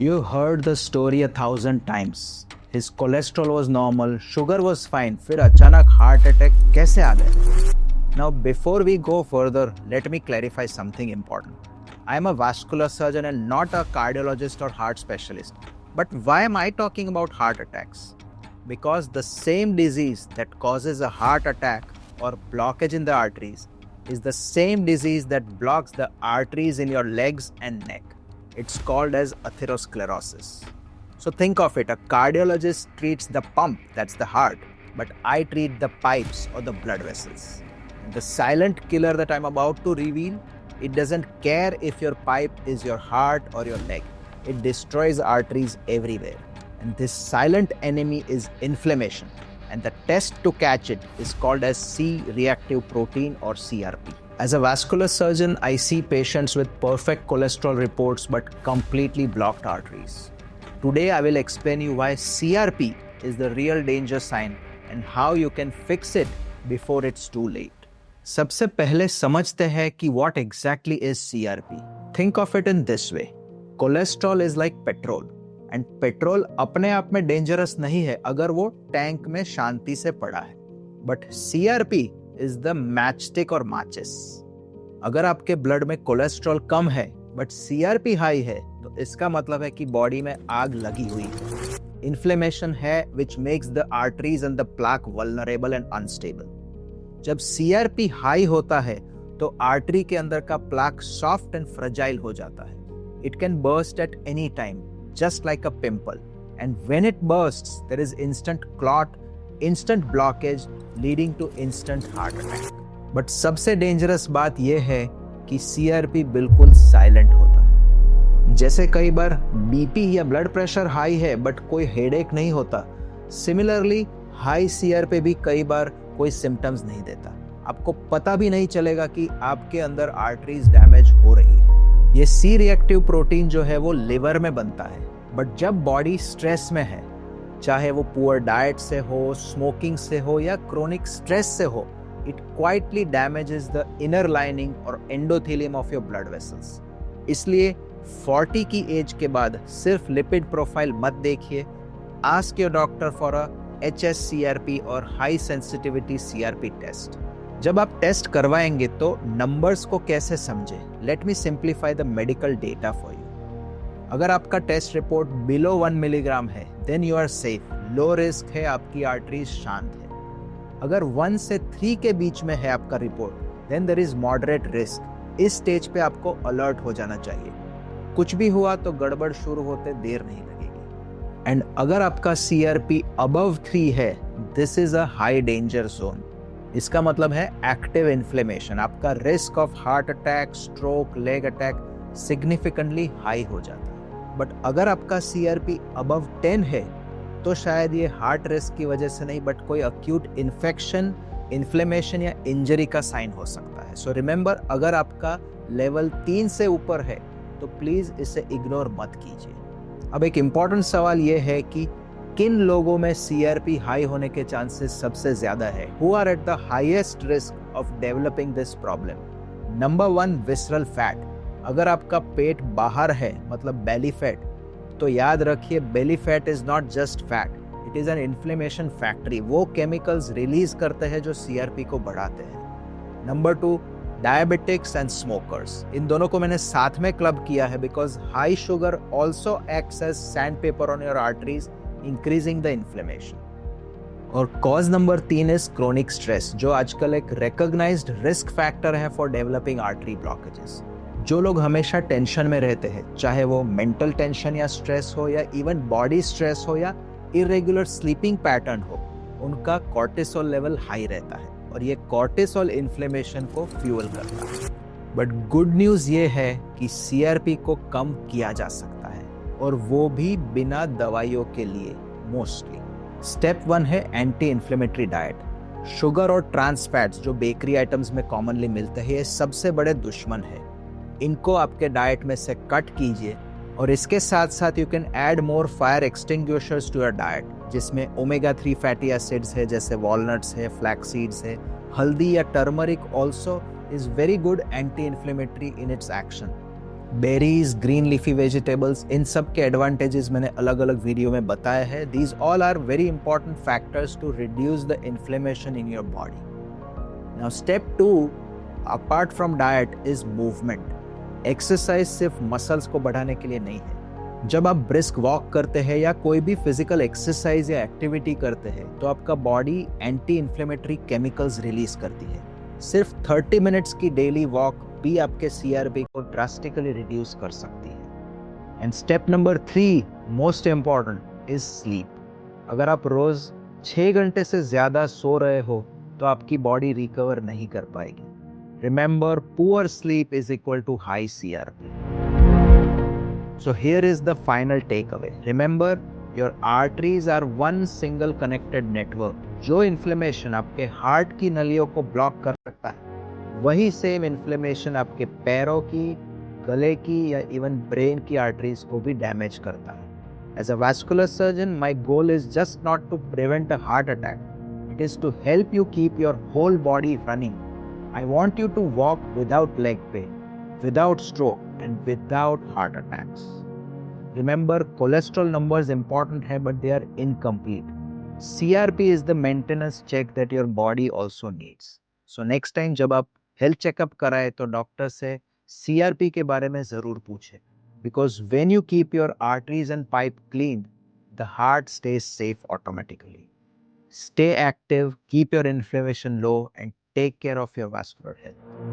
You heard the story 1,000 times. His cholesterol was normal, sugar was fine, फिर अचानक heart attack कैसे आ गया? Now before we go further, let me clarify something important. I am a vascular surgeon and not a cardiologist or heart specialist. But why am I talking about heart attacks? Because the same disease that causes a heart attack or blockage in the arteries is the same disease that blocks the arteries in your legs and neck. It's called as atherosclerosis. So think of it, a cardiologist treats the pump, that's the heart, but I treat the pipes or the blood vessels. And the silent killer that I'm about to reveal, it doesn't care if your pipe is your heart or your leg. It destroys arteries everywhere. And this silent enemy is inflammation. And the test to catch it is called as C-reactive protein or CRP. As a vascular surgeon, I see patients with perfect cholesterol reports but completely blocked arteries. Today, I will explain you why CRP is the real danger sign and how you can fix it before it's too late. सबसे पहले समझते हैं कि what exactly is CRP. Think of it in this way. Cholesterol is like petrol. And petrol अपने आप में dangerous नहीं है अगर वो टैंक में शांति से पड़ा है, but CRP is the matchstick और माचिस. अगर आपके ब्लड में कोलेस्ट्रॉल कम है बट सीआरपी हाई है तो इसका मतलब है कि बॉडी में आग लगी हुई है, इन्फ्लेमेशन है which makes the arteries and the plaque vulnerable and unstable. जब सीआरपी हाई होता है तो आर्टरी के अंदर का प्लाक सॉफ्ट एंड फ्रेजाइल हो जाता है. It can burst at any time, just like a pimple, and when it bursts there is instant clot, instant blockage leading to instant heart attack. But सबसे dangerous बात यह है कि CRP बिल्कुल silent होता है. जैसे कई बार BP या ब्लड प्रेशर हाई है बट कोई हेडेक नहीं होता, सिमिलरली हाई CRP भी कई बार कोई सिम्टम्स नहीं देता. आपको पता भी नहीं चलेगा कि आपके अंदर आर्टरीज डैमेज हो रही है. ये सी रिएक्टिव प्रोटीन जो है वो लिवर में बनता है, बट जब बॉडी स्ट्रेस में है, चाहे वो पुअर डाइट से हो, स्मोकिंग से हो या क्रोनिक स्ट्रेस से हो, it quietly damages the inner lining और endothelium of your blood vessels. इसलिए 40 की एज के बाद सिर्फ लिपिड प्रोफाइल मत देखिए. Ask your doctor for a HSCRP और हाई सेंसिटिविटी CRP टेस्ट. जब आप टेस्ट करवाएंगे तो नंबर्स को कैसे समझे. Let me simplify the medical data for you. अगर आपका टेस्ट रिपोर्ट बिलो 1 मिलीग्राम है then you are safe, low risk है, आपकी आर्टरीज शांत है. अगर 1 से 3 के बीच में है आपका report then there is moderate risk. इस स्टेज पे आपको अलर्ट हो जाना चाहिए. कुछ भी हुआ तो गड़बड़ शुरू होते देर नहीं लगेगी. एंड अगर आपका CRP अबव 3 है, this is a high danger zone. इसका मतलब है एक्टिव इन्फ्लेमेशन. आपका risk of heart attack, stroke, leg attack significantly high हो जाता है. बट अगर आपका CRP अबव 10 है तो शायद ये हार्ट रिस्क की वजह से नहीं बट कोई अक्यूट इन्फेक्शन, इन्फ्लेमेशन या इंजरी का साइन हो सकता है. सो रिमेंबर, अगर आपका लेवल 3 से ऊपर है तो प्लीज इसे इग्नोर मत कीजिए. अब एक इम्पॉर्टेंट सवाल ये है कि किन लोगों में CRP हाई होने के चांसेस सबसे ज्यादा है. Who are at the highest risk of developing this problem. Number 1, visceral fat. अगर आपका पेट बाहर है मतलब बेली फैट, तो याद रखिए belly fat is not just fat, it is an inflammation factory. वो केमिकल्स रिलीज करते हैं जो CRP को बढ़ाते हैं. Number 2, diabetics and smokers. इन दोनों को मैंने साथ में क्लब किया है because high sugar also acts as sand paper on your arteries, increasing the inflammation. और cause number 3 is chronic stress, जो आजकल एक रिकॉग्नाइज्ड रिस्क फैक्टर है फॉर डेवलपिंग आर्टरी ब्लॉकेजेस. जो लोग हमेशा टेंशन में रहते हैं, चाहे वो मेंटल टेंशन या स्ट्रेस हो या इवन बॉडी स्ट्रेस हो या इरेगुलर स्लीपिंग पैटर्न हो, उनका कॉर्टिसोल लेवल हाई रहता है और ये कॉर्टिसोल इन्फ्लेमेशन को फ्यूल करता है. बट गुड न्यूज ये है कि CRP को कम किया जा सकता है और वो भी बिना दवाइयों के लिए. मोस्टली स्टेप 1 है एंटी इन्फ्लेमेटरी डाइट. शुगर और ट्रांस फैट्स जो बेकरी आइटम्स में कॉमनली मिलते हैं, ये सबसे बड़े दुश्मन है. इनको आपके डाइट में से कट कीजिए और इसके साथ साथ you can add more fire extinguishers to your diet, जिसमें ओमेगा 3 फैटी एसिड्स है जैसे वॉलनट्स है, फ्लैक्स सीड्स है. हल्दी या turmeric also is very good anti-inflammatory in its action. Berries, green leafy vegetables, इन सब के एडवांटेजेस मैंने अलग अलग वीडियो में बताए हैं. These all are very important factors to reduce the inflammation in your body. Now step 2 apart from diet is movement. Exercise सिर्फ मसल्स को बढ़ाने के लिए नहीं है. जब आप ब्रिस्क वॉक करते हैं या कोई भी फिजिकल एक्सरसाइज या एक्टिविटी करते हैं तो आपका body anti inflammatory chemicals release करती है. सिर्फ 30 मिनट्स की डेली वॉक भी आपके सीआरपी को ड्रास्टिकली रिड्यूस कर सकती है. And step number 3 most important is sleep. अगर आप रोज 6 घंटे से ज्यादा सो रहे हो तो आपकी बॉडी रिकवर नहीं कर पाएगी. Remember, poor sleep is equal to high CRP. So here is the final takeaway. Remember, your arteries are one single connected network. जो इन्फ्लेमेशन आपके हार्ट की नलियों को ब्लॉक कर सकता है, वही सेम इन्फ्लेमेशन आपके पैरों की, गले की या इवन ब्रेन की आर्टरीज को भी डैमेज करता है. As a vascular surgeon, my goal is just not to prevent a heart attack. It is to help you keep your whole body running. I want you to walk without leg pain, without stroke, and without heart attacks. Remember, cholesterol numbers important hai, but they are incomplete. CRP is the maintenance check that your body also needs. So next time जब आप health checkup कराए तो doctor से CRP के बारे में जरूर पूछे. Because when you keep your arteries and pipe clean, the heart stays safe automatically. Stay active, keep your inflammation low, and take care of your vascular health.